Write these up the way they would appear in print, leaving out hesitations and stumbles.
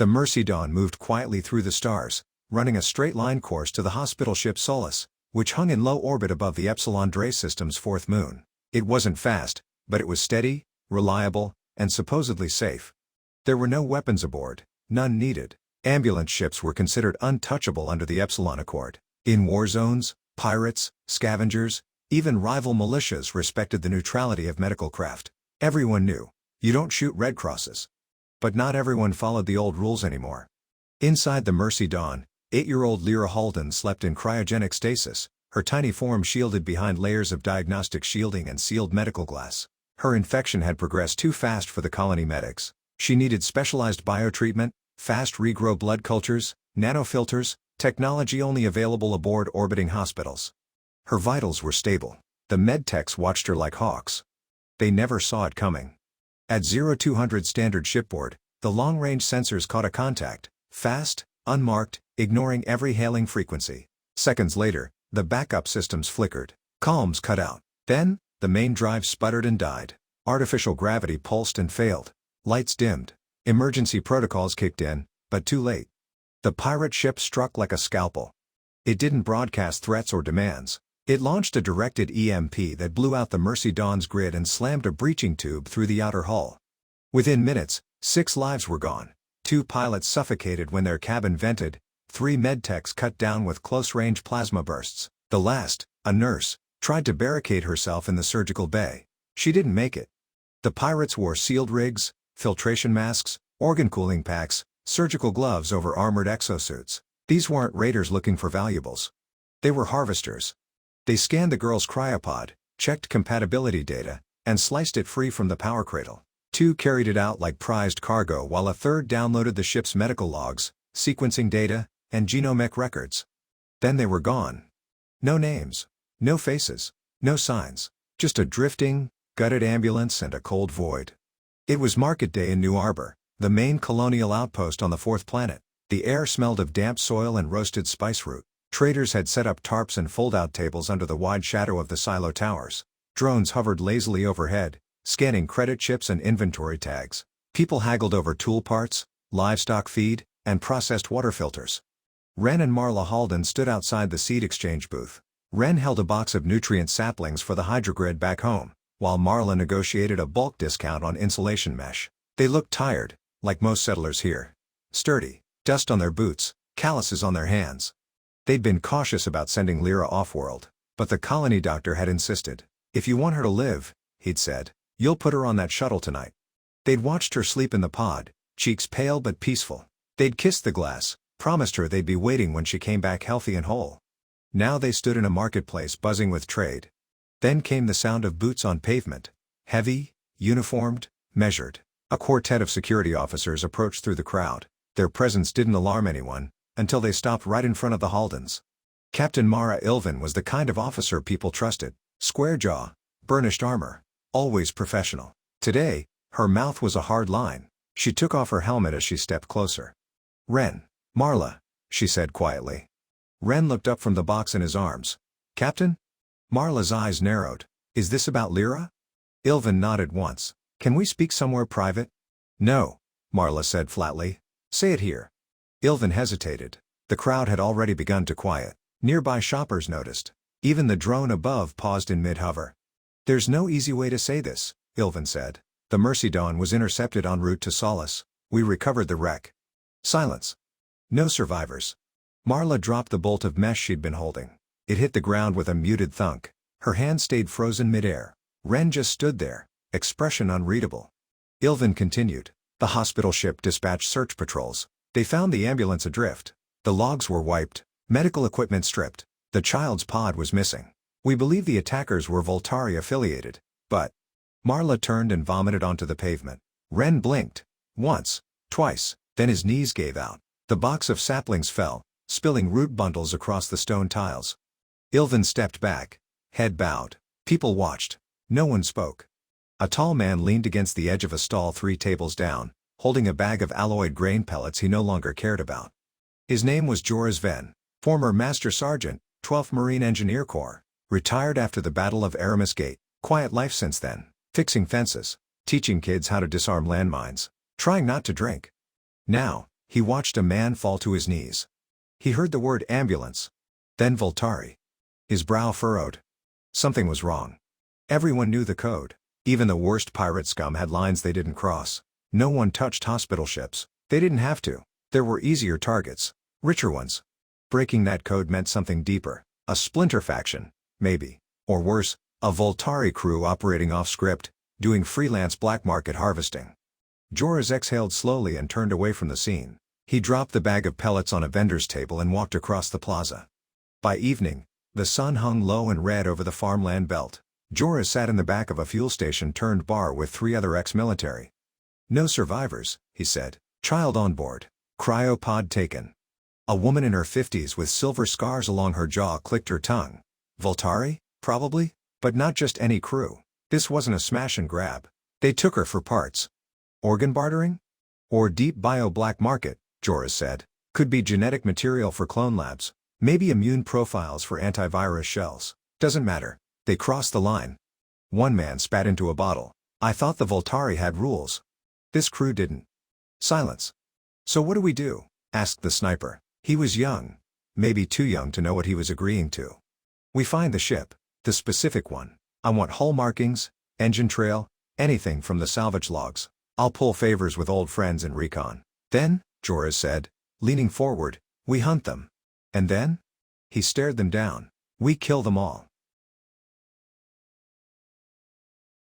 The Mercy Dawn moved quietly through the stars, running a straight-line course to the hospital ship Solace, which hung in low orbit above the Epsilon Dre system's fourth moon. It wasn't fast, but it was steady, reliable, and supposedly safe. There were no weapons aboard, none needed. Ambulance ships were considered untouchable under the Epsilon Accord. In war zones, pirates, scavengers, even rival militias respected the neutrality of medical craft. Everyone knew, you don't shoot Red Crosses. But not everyone followed the old rules anymore. Inside the Mercy Dawn, 8-year-old Lyra Halden slept in cryogenic stasis, her tiny form shielded behind layers of diagnostic shielding and sealed medical glass. Her infection had progressed too fast for the colony medics. She needed specialized biotreatment, fast regrow blood cultures, nanofilters, technology only available aboard orbiting hospitals. Her vitals were stable. The medtechs watched her like hawks. They never saw it coming. At 0200 standard shipboard, the long-range sensors caught a contact, fast, unmarked, ignoring every hailing frequency. Seconds later, the backup systems flickered. Comms cut out. Then, the main drive sputtered and died. Artificial gravity pulsed and failed. Lights dimmed. Emergency protocols kicked in, but too late. The pirate ship struck like a scalpel. It didn't broadcast threats or demands. It launched a directed EMP that blew out the Mercy Dawn's grid and slammed a breaching tube through the outer hull. Within minutes, 6 lives were gone. 2 pilots suffocated when their cabin vented, 3 medtechs cut down with close-range plasma bursts. The last, a nurse, tried to barricade herself in the surgical bay. She didn't make it. The pirates wore sealed rigs, filtration masks, organ cooling packs, surgical gloves over armored exosuits. These weren't raiders looking for valuables. They were harvesters. They scanned the girl's cryopod, checked compatibility data, and sliced it free from the power cradle. 2 carried it out like prized cargo while a third downloaded the ship's medical logs, sequencing data, and genomic records. Then they were gone. No names, no faces, no signs, just a drifting, gutted ambulance and a cold void. It was market day in New Arbor, the main colonial outpost on the 4th planet. The air smelled of damp soil and roasted spice root. Traders had set up tarps and fold-out tables under the wide shadow of the silo towers. Drones hovered lazily overhead, scanning credit chips and inventory tags. People haggled over tool parts, livestock feed, and processed water filters. Wren and Marla Halden stood outside the seed exchange booth. Wren held a box of nutrient saplings for the hydrogrid back home, while Marla negotiated a bulk discount on insulation mesh. They looked tired, like most settlers here. Sturdy, dust on their boots, calluses on their hands. They'd been cautious about sending Lyra off-world, but the colony doctor had insisted. If you want her to live, he'd said, you'll put her on that shuttle tonight. They'd watched her sleep in the pod, cheeks pale but peaceful. They'd kissed the glass, promised her they'd be waiting when she came back healthy and whole. Now they stood in a marketplace buzzing with trade. Then came the sound of boots on pavement. Heavy, uniformed, measured. A quartet of security officers approached through the crowd. Their presence didn't alarm anyone, until they stopped right in front of the Haldens. Captain Mara Ilvin was the kind of officer people trusted. Square jaw, burnished armor, always professional. Today, her mouth was a hard line. She took off her helmet as she stepped closer. Wren. Marla, she said quietly. Wren looked up from the box in his arms. Captain? Marla's eyes narrowed. Is this about Lyra? Ilvin nodded once. Can we speak somewhere private? No, Marla said flatly. Say it here. Ilvin hesitated. The crowd had already begun to quiet. Nearby shoppers noticed. Even the drone above paused in mid-hover. There's no easy way to say this, Ilvin said. The Mercy Dawn was intercepted en route to Solace. We recovered the wreck. Silence. No survivors. Marla dropped the bolt of mesh she'd been holding. It hit the ground with a muted thunk. Her hand stayed frozen mid-air. Wren just stood there, expression unreadable. Ilvin continued. The hospital ship dispatched search patrols. They found the ambulance adrift. The logs were wiped, medical equipment stripped. The child's pod was missing. We believe the attackers were Voltari affiliated, but... Marla turned and vomited onto the pavement. Wren blinked. Once, twice, then his knees gave out. The box of saplings fell, spilling root bundles across the stone tiles. Ilvin stepped back, head bowed. People watched. No one spoke. A tall man leaned against the edge of a stall 3 tables down, holding a bag of alloyed grain pellets he no longer cared about. His name was Joris Venn, former Master Sergeant, 12th Marine Engineer Corps, retired after the Battle of Aramis Gate. Quiet life since then, fixing fences, teaching kids how to disarm landmines, trying not to drink. Now, He watched a man fall to his knees. He heard the word ambulance. Then Voltari. His brow furrowed. Something was wrong. Everyone knew the code. Even the worst pirate scum had lines they didn't cross. No one touched hospital ships. They didn't have to. There were easier targets. Richer ones. Breaking that code meant something deeper. A splinter faction, maybe. Or worse, a Voltari crew operating off-script, doing freelance black market harvesting. Joris exhaled slowly and turned away from the scene. He dropped the bag of pellets on a vendor's table and walked across the plaza. By evening, the sun hung low and red over the farmland belt. Joris sat in the back of a fuel station-turned bar with 3 other ex-military. "No survivors," he said. "Child on board. Cryopod taken." A woman in her 50s with silver scars along her jaw clicked her tongue. Voltari? Probably. But not just any crew. This wasn't a smash and grab. They took her for parts. Organ bartering? Or deep bio-black market, Joris said. Could be genetic material for clone labs. Maybe immune profiles for antivirus shells. Doesn't matter. They crossed the line. One man spat into a bottle. "I thought the Voltari had rules." "This crew didn't." Silence. "So what do we do?" asked the sniper. He was young. Maybe too young to know what he was agreeing to. "We find the ship. The specific one. I want hull markings, engine trail, anything from the salvage logs. I'll pull favors with old friends in recon. Then," Joris said, leaning forward, "we hunt them. And then?" He stared them down. "We kill them all."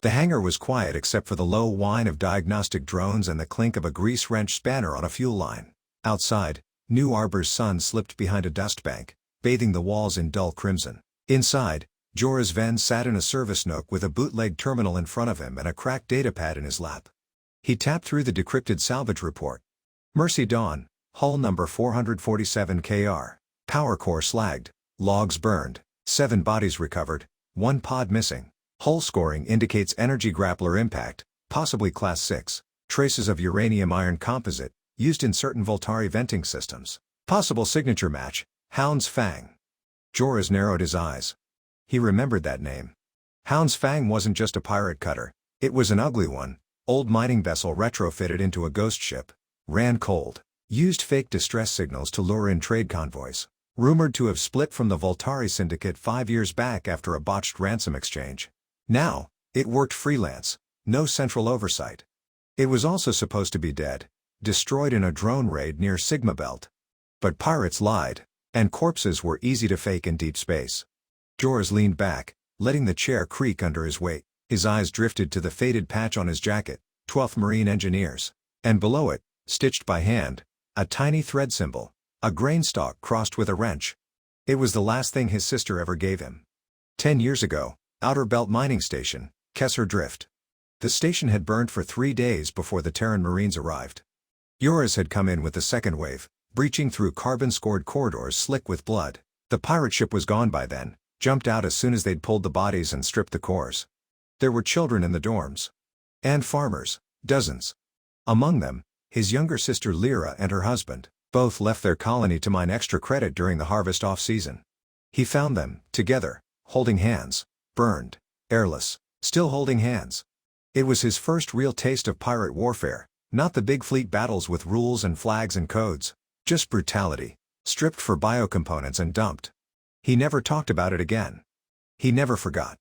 The hangar was quiet except for the low whine of diagnostic drones and the clink of a grease wrench spanner on a fuel line. Outside, New Arbor's sun slipped behind a dust bank, bathing the walls in dull crimson. Inside, Joris Venn sat in a service nook with a bootleg terminal in front of him and a cracked datapad in his lap. He tapped through the decrypted salvage report. Mercy Dawn, hull number 447 KR. Power core slagged, logs burned, 7 bodies recovered, 1 pod missing. Hull scoring indicates energy grappler impact, possibly class 6. Traces of uranium iron composite, used in certain Voltari venting systems. Possible signature match, Hound's Fang. Joris narrowed his eyes. He remembered that name. Hound's Fang wasn't just a pirate cutter. It was an ugly one. Old mining vessel retrofitted into a ghost ship. Ran cold. Used fake distress signals to lure in trade convoys. Rumored to have split from the Voltari syndicate 5 years back after a botched ransom exchange. Now, it worked freelance. No central oversight. It was also supposed to be dead. Destroyed in a drone raid near Sigma Belt. But pirates lied. And corpses were easy to fake in deep space. Joris leaned back, letting the chair creak under his weight. His eyes drifted to the faded patch on his jacket, 12th Marine Engineers. And below it, stitched by hand, a tiny thread symbol, a grain stalk crossed with a wrench. It was the last thing his sister ever gave him. 10 years ago, Outer Belt Mining Station, Kessler Drift. The station had burned for 3 days before the Terran Marines arrived. Joris had come in with the second wave, breaching through carbon-scored corridors slick with blood. The pirate ship was gone by then, jumped out as soon as they'd pulled the bodies and stripped the cores. There were children in the dorms. And farmers, dozens. Among them, his younger sister Lyra and her husband. Both left their colony to mine extra credit during the harvest off-season. He found them, together, holding hands, burned, airless, still holding hands. It was his first real taste of pirate warfare, not the big fleet battles with rules and flags and codes, just brutality, stripped for biocomponents and dumped. He never talked about it again. He never forgot.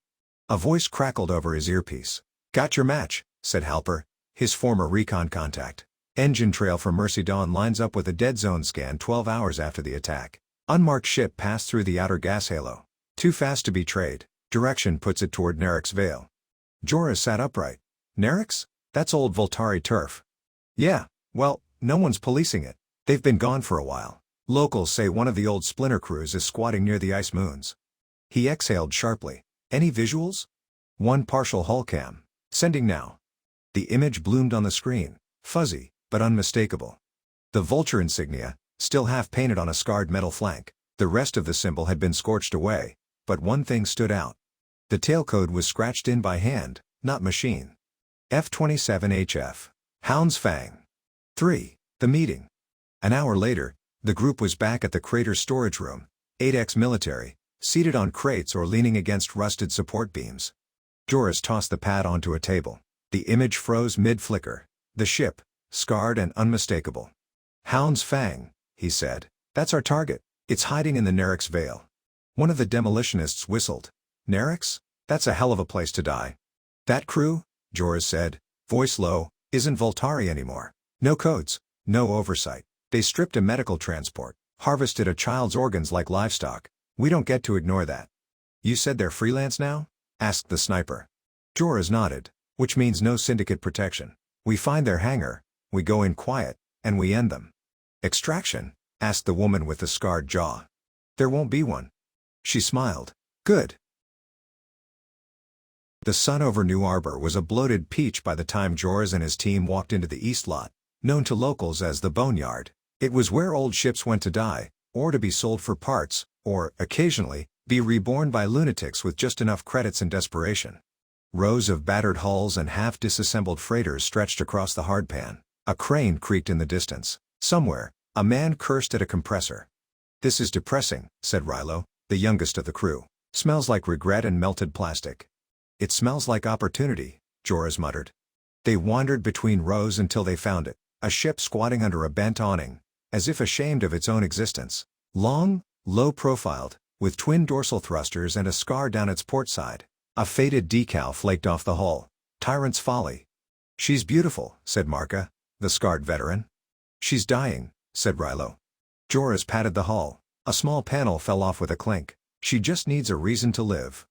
A voice crackled over his earpiece. "Got your match," said Halper, his former recon contact. "Engine trail for Mercy Dawn lines up with a dead zone scan 12 hours after the attack. Unmarked ship passed through the outer gas halo. Too fast to be trade. Direction puts it toward Nerek's Vale." Joris sat upright. "Nerek's? That's old Voltari turf." "Yeah, well, no one's policing it. They've been gone for a while. Locals say one of the old splinter crews is squatting near the ice moons." He exhaled sharply. "Any visuals?" "One partial hull cam. Sending now." The image bloomed on the screen, fuzzy, but unmistakable. The vulture insignia, still half-painted on a scarred metal flank. The rest of the symbol had been scorched away, but one thing stood out. The tailcode was scratched in by hand, not machine. F-27HF. Hound's Fang. 3. The meeting. An hour later, the group was back at the crater storage room, 8 ex-military, seated on crates or leaning against rusted support beams. Joris tossed the pad onto a table. The image froze mid-flicker. The ship, scarred and unmistakable. Hound's Fang, he said. That's our target. It's hiding in the Nerix Vale. One of the demolitionists whistled. Nerix? That's a hell of a place to die. That crew, Joris said, voice low, isn't Voltari anymore. No codes, no oversight. They stripped a medical transport, harvested a child's organs like livestock. We don't get to ignore that. You said they're freelance now? Asked the sniper. Joris nodded, which means no syndicate protection. We find their hangar, we go in quiet, and we end them. Extraction? Asked the woman with the scarred jaw. There won't be one. She smiled. Good. The sun over New Arbor was a bloated peach by the time Joris and his team walked into the East Lot, known to locals as the Boneyard. It was where old ships went to die, or to be sold for parts, or, occasionally, be reborn by lunatics with just enough credits and desperation. Rows of battered hulls and half-disassembled freighters stretched across the hardpan. A crane creaked in the distance. Somewhere, a man cursed at a compressor. This is depressing, said Rilo, the youngest of the crew. Smells like regret and melted plastic. It smells like opportunity, Joris muttered. They wandered between rows until they found it, a ship squatting under a bent awning, as if ashamed of its own existence. Long, low-profiled, with twin dorsal thrusters and a scar down its port side. A faded decal flaked off the hull. Tyrant's Folly. She's beautiful, said Marka, the scarred veteran. She's dying, said Rilo. Joris patted the hull. A small panel fell off with a clink. She just needs a reason to live.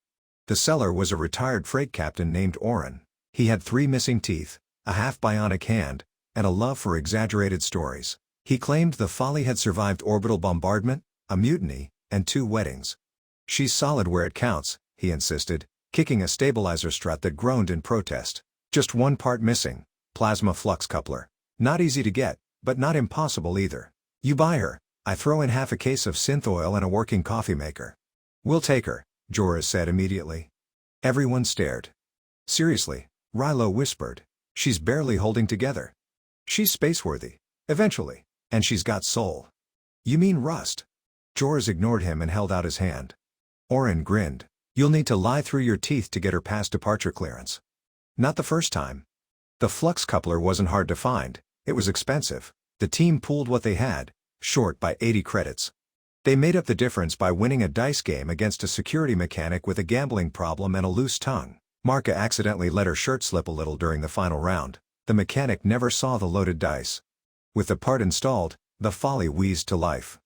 The seller was a retired freight captain named Oren. He had 3 missing teeth, a half-bionic hand, and a love for exaggerated stories. He claimed the Folly had survived orbital bombardment, a mutiny, and 2 weddings. She's solid where it counts, he insisted, kicking a stabilizer strut that groaned in protest. Just one part missing, plasma flux coupler. Not easy to get, but not impossible either. You buy her, I throw in half a case of synth oil and a working coffee maker. We'll take her, Joris said immediately. Everyone stared. Seriously, Rilo whispered. She's barely holding together. She's spaceworthy. Eventually. And she's got soul. You mean rust? Joris ignored him and held out his hand. Oren grinned. You'll need to lie through your teeth to get her past departure clearance. Not the first time. The flux coupler wasn't hard to find. It was expensive. The team pooled what they had, short by 80 credits. They made up the difference by winning a dice game against a security mechanic with a gambling problem and a loose tongue. Marka accidentally let her shirt slip a little during the final round. The mechanic never saw the loaded dice. With the part installed, the Folly wheezed to life.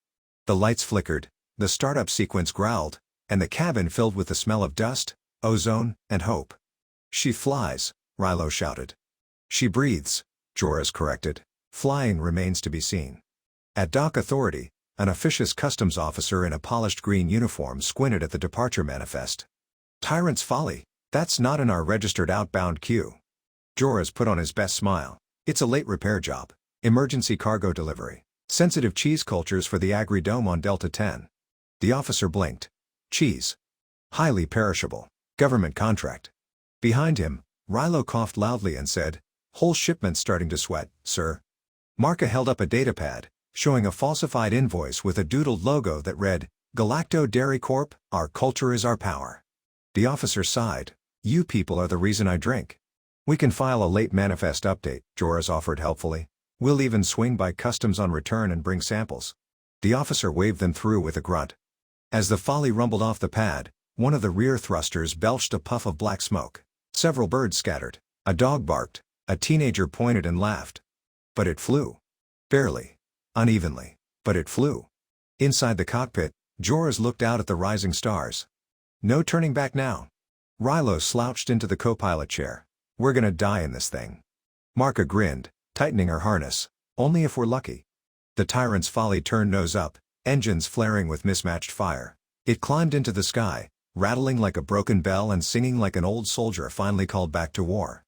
The lights flickered, the startup sequence growled, and the cabin filled with the smell of dust, ozone, and hope. She flies, Rilo shouted. She breathes, Joris corrected. Flying remains to be seen. At Dock Authority, an officious customs officer in a polished green uniform squinted at the departure manifest. Tyrant's Folly, that's not in our registered outbound queue. Joris put on his best smile. It's a late repair job. Emergency cargo delivery. Sensitive cheese cultures for the Agri-Dome on Delta 10. The officer blinked. Cheese. Highly perishable. Government contract. Behind him, Rilo coughed loudly and said, Whole shipment starting to sweat, sir. Marka held up a datapad, showing a falsified invoice with a doodled logo that read, Galacto Dairy Corp., our culture is our power. The officer sighed. You people are the reason I drink. We can file a late manifest update, Joris offered helpfully. We'll even swing by customs on return and bring samples. The officer waved them through with a grunt. As the Folly rumbled off the pad, one of the rear thrusters belched a puff of black smoke. Several birds scattered. A dog barked. A teenager pointed and laughed. But it flew. Barely. Unevenly. But it flew. Inside the cockpit, Joris looked out at the rising stars. No turning back now. Rilo slouched into the co-pilot chair. We're gonna die in this thing. Marka grinned, tightening her harness. Only if we're lucky. The Tyrant's Folly turned nose up, engines flaring with mismatched fire. It climbed into the sky, rattling like a broken bell and singing like an old soldier finally called back to war.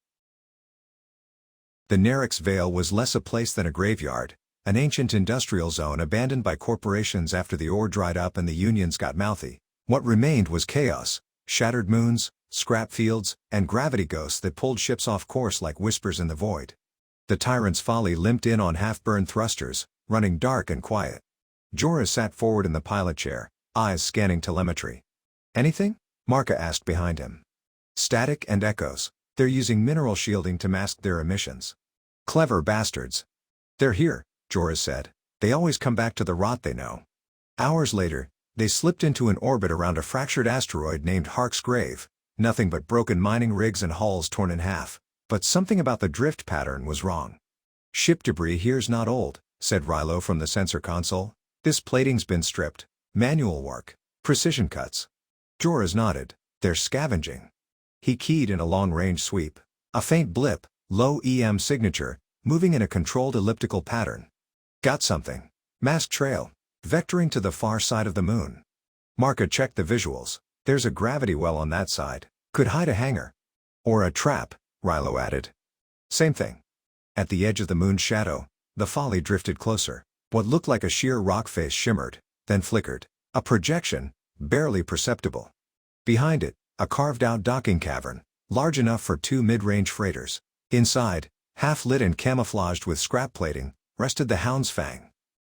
The Nerix Vale was less a place than a graveyard, an ancient industrial zone abandoned by corporations after the ore dried up and the unions got mouthy. What remained was chaos, shattered moons, scrap fields, and gravity ghosts that pulled ships off course like whispers in the void. The Tyrant's Folly limped in on half-burned thrusters, running dark and quiet. Joris sat forward in the pilot chair, eyes scanning telemetry. Anything? Marka asked behind him. Static and echoes. They're using mineral shielding to mask their emissions. Clever bastards. They're here, Jorah said. They always come back to the rot they know. Hours later, they slipped into an orbit around a fractured asteroid named Hark's Grave. Nothing but broken mining rigs and hulls torn in half. But something about the drift pattern was wrong. "Ship debris here's not old," said Rilo from the sensor console. "This plating's been stripped. Manual work. Precision cuts." Jorah nodded. "They're scavenging." He keyed in a long-range sweep. A faint blip, low EM signature, moving in a controlled elliptical pattern. "Got something. Mask trail. Vectoring to the far side of the moon." Marka checked the visuals. "There's a gravity well on that side. Could hide a hangar." "Or a trap," Rilo added. "Same thing." At the edge of the moon's shadow, the folly drifted closer. What looked like a sheer rock face shimmered, then flickered. A projection, barely perceptible. Behind it, a carved-out docking cavern, large enough for 2 mid-range freighters. Inside, half-lit and camouflaged with scrap plating, rested the Hound's Fang.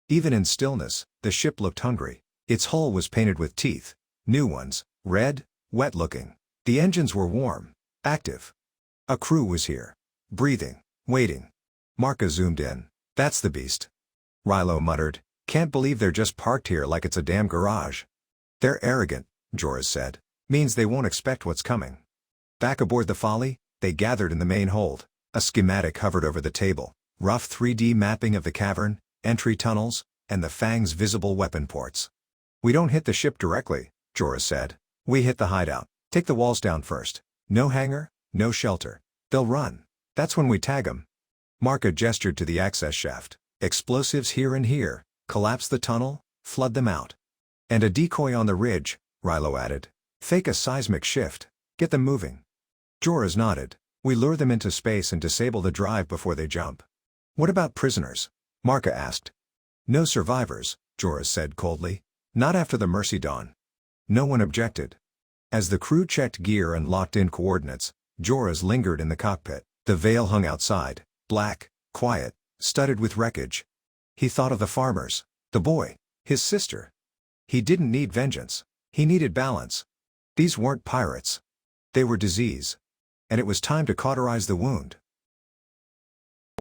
Even in stillness, the ship looked hungry. Its hull was painted with teeth. New ones, red, wet-looking. The engines were warm, active. A crew was here. Breathing, waiting. Marka zoomed in. "That's the beast." Rilo muttered. "Can't believe they're just parked here like it's a damn garage." "They're arrogant," Jorah said. "Means they won't expect what's coming." Back aboard the Folly, they gathered in the main hold. A schematic hovered over the table. Rough 3D mapping of the cavern, entry tunnels, and the Fang's visible weapon ports. "We don't hit the ship directly," Jorah said. "We hit the hideout. Take the walls down first. No hangar, no shelter. They'll run. That's when we tag 'em." Marka gestured to the access shaft. "Explosives here and here. Collapse the tunnel, flood them out." "And a decoy on the ridge," Rilo added. "Fake a seismic shift. Get them moving." Jorah nodded. "We lure them into space and disable the drive before they jump." "What about prisoners?" Marka asked. "No survivors," Jorah said coldly. "Not after the Mercy Dawn." No one objected. As the crew checked gear and locked in coordinates, Jorah lingered in the cockpit. The veil hung outside, black, quiet, studded with wreckage. He thought of the farmers, the boy, his sister. He didn't need vengeance. He needed balance. These weren't pirates. They were disease. And it was time to cauterize the wound.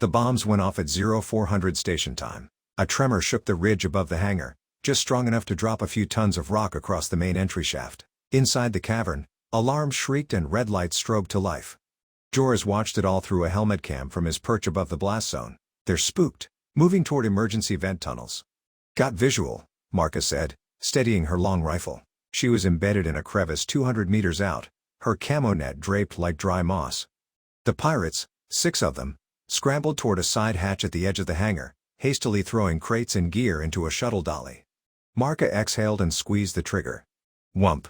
The bombs went off at 0400 station time. A tremor shook the ridge above the hangar, just strong enough to drop a few tons of rock across the main entry shaft. Inside the cavern, alarms shrieked and red lights strobed to life. Jorah watched it all through a helmet cam from his perch above the blast zone. "They're spooked, moving toward emergency vent tunnels." "Got visual," Marka said, steadying her long rifle. She was embedded in a crevice 200 meters out, her camo net draped like dry moss. The pirates, 6 of them, scrambled toward a side hatch at the edge of the hangar, hastily throwing crates and gear into a shuttle dolly. Marka exhaled and squeezed the trigger. Whump.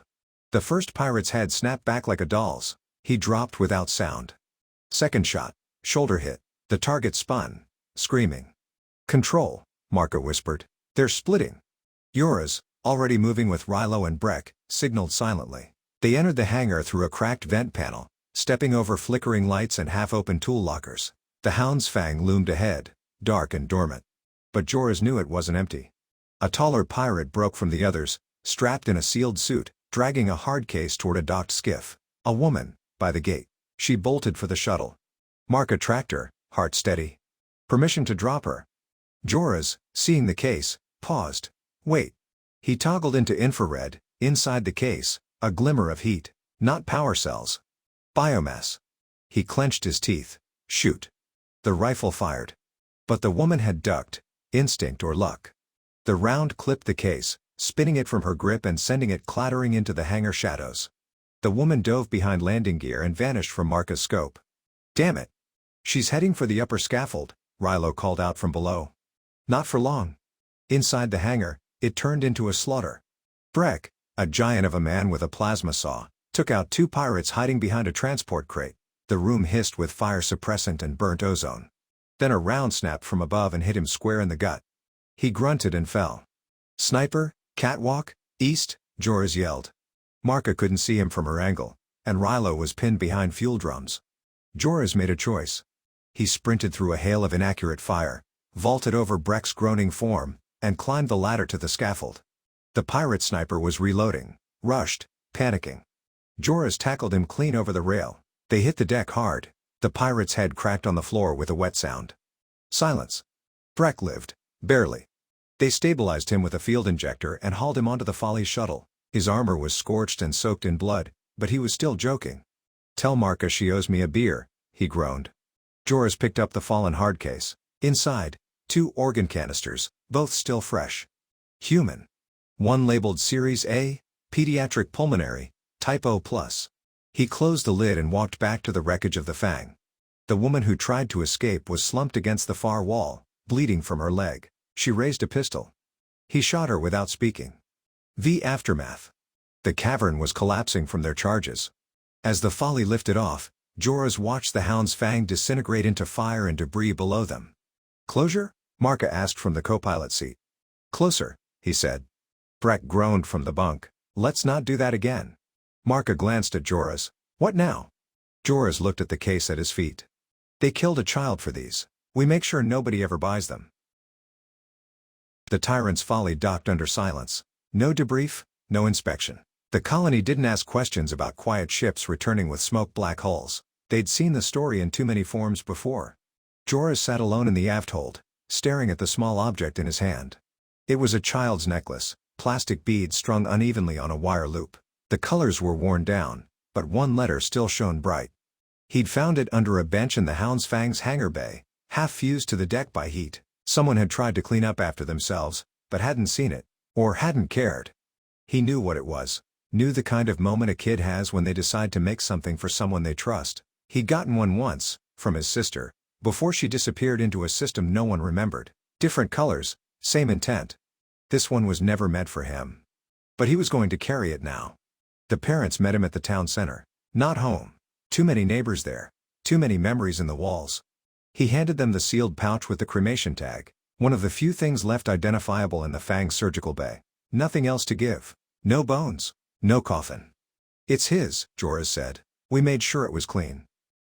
The first pirate's head snapped back like a doll's. He dropped without sound. Second shot, shoulder hit. The target spun, screaming. "Control," Marka whispered. "They're splitting." Jorah, already moving with Rilo and Breck, signaled silently. They entered the hangar through a cracked vent panel, stepping over flickering lights and half-open tool lockers. The Hound's Fang loomed ahead, dark and dormant. But Jorah knew it wasn't empty. A taller pirate broke from the others, strapped in a sealed suit, dragging a hard case toward a docked skiff. A woman, by the gate. She bolted for the shuttle. Marka tracked her, heart steady. "Permission to drop her." Jorah, seeing the case, paused. "Wait." He toggled into infrared. Inside the case, a glimmer of heat. Not power cells. Biomass. He clenched his teeth. Shoot. The rifle fired. But the woman had ducked. Instinct or luck. The round clipped the case, spinning it from her grip and sending it clattering into the hangar shadows. The woman dove behind landing gear and vanished from Marka's scope. "Damn it. She's heading for the upper scaffold," Rilo called out from below. "Not for long." Inside the hangar, it turned into a slaughter. Breck, a giant of a man with a plasma saw, took out 2 pirates hiding behind a transport crate. The room hissed with fire suppressant and burnt ozone. Then a round snapped from above and hit him square in the gut. He grunted and fell. "Sniper, catwalk, east," Jorah yelled. Marka couldn't see him from her angle, and Rilo was pinned behind fuel drums. Jorah made a choice. He sprinted through a hail of inaccurate fire, vaulted over Breck's groaning form, and climbed the ladder to the scaffold. The pirate sniper was reloading, rushed, panicking. Jorah tackled him clean over the rail. They hit the deck hard. The pirate's head cracked on the floor with a wet sound. Silence. Breck lived. Barely. They stabilized him with a field injector and hauled him onto the Folly shuttle. His armor was scorched and soaked in blood, but he was still joking. "Tell Marka she owes me a beer," he groaned. Joris picked up the fallen hard case. Inside, 2 organ canisters, both still fresh. Human. One labeled Series A, Pediatric Pulmonary, Type O+. He closed the lid and walked back to the wreckage of the Fang. The woman who tried to escape was slumped against the far wall, bleeding from her leg. She raised a pistol. He shot her without speaking. The aftermath. The cavern was collapsing from their charges. As the Folly lifted off, Joris watched the Hound's Fang disintegrate into fire and debris below them. "Closure?" Marka asked from the co-pilot seat. "Closer," he said. Breck groaned from the bunk. "Let's not do that again." Marka glanced at Joris. "What now?" Joris looked at the case at his feet. "They killed a child for these. We make sure nobody ever buys them." The Tyrant's Folly docked under silence. No debrief, no inspection. The colony didn't ask questions about quiet ships returning with smoke black holes. They'd seen the story in too many forms before. Joris sat alone in the aft hold, staring at the small object in his hand. It was a child's necklace, plastic beads strung unevenly on a wire loop. The colors were worn down, but one letter still shone bright. He'd found it under a bench in the Hound's Fang's hangar bay, half fused to the deck by heat. Someone had tried to clean up after themselves, but hadn't seen it, or hadn't cared. He knew what it was. Knew the kind of moment a kid has when they decide to make something for someone they trust. He'd gotten one once, from his sister, before she disappeared into a system no one remembered. Different colors, same intent. This one was never meant for him. But he was going to carry it now. The parents met him at the town center. Not home. Too many neighbors there. Too many memories in the walls. He handed them the sealed pouch with the cremation tag, one of the few things left identifiable in the Fang's surgical bay. Nothing else to give. No bones. No coffin. "It's his," Joris said. "We made sure it was clean."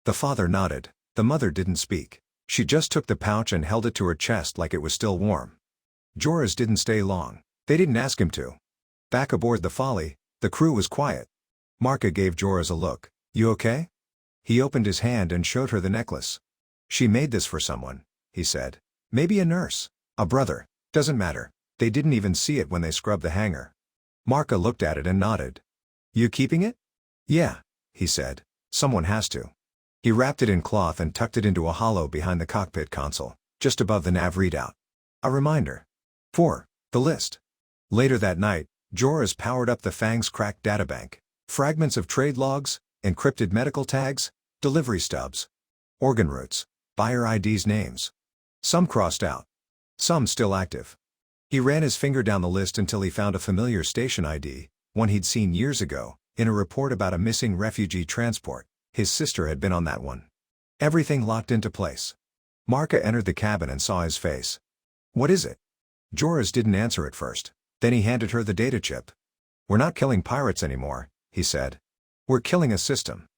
The father nodded. The mother didn't speak. She just took the pouch and held it to her chest like it was still warm. Joris didn't stay long. They didn't ask him to. Back aboard the Folly, the crew was quiet. Marka gave Joris a look. "You okay?" He opened his hand and showed her the necklace. "She made this for someone," he said. "Maybe a nurse. A brother. Doesn't matter. They didn't even see it when they scrubbed the hangar." Marka looked at it and nodded. "You keeping it?" "Yeah," he said. "Someone has to." He wrapped it in cloth and tucked it into a hollow behind the cockpit console, just above the nav readout. A reminder. For the list. Later that night, Joris powered up the Fang's cracked databank. Fragments of trade logs, encrypted medical tags, delivery stubs. Organ routes, buyer IDs, names. Some crossed out. Some still active. He ran his finger down the list until he found a familiar station ID, one he'd seen years ago, in a report about a missing refugee transport. His sister had been on that one. Everything locked into place. Marka entered the cabin and saw his face. "What is it?" Joris didn't answer at first. Then he handed her the data chip. "We're not killing pirates anymore," he said. "We're killing a system."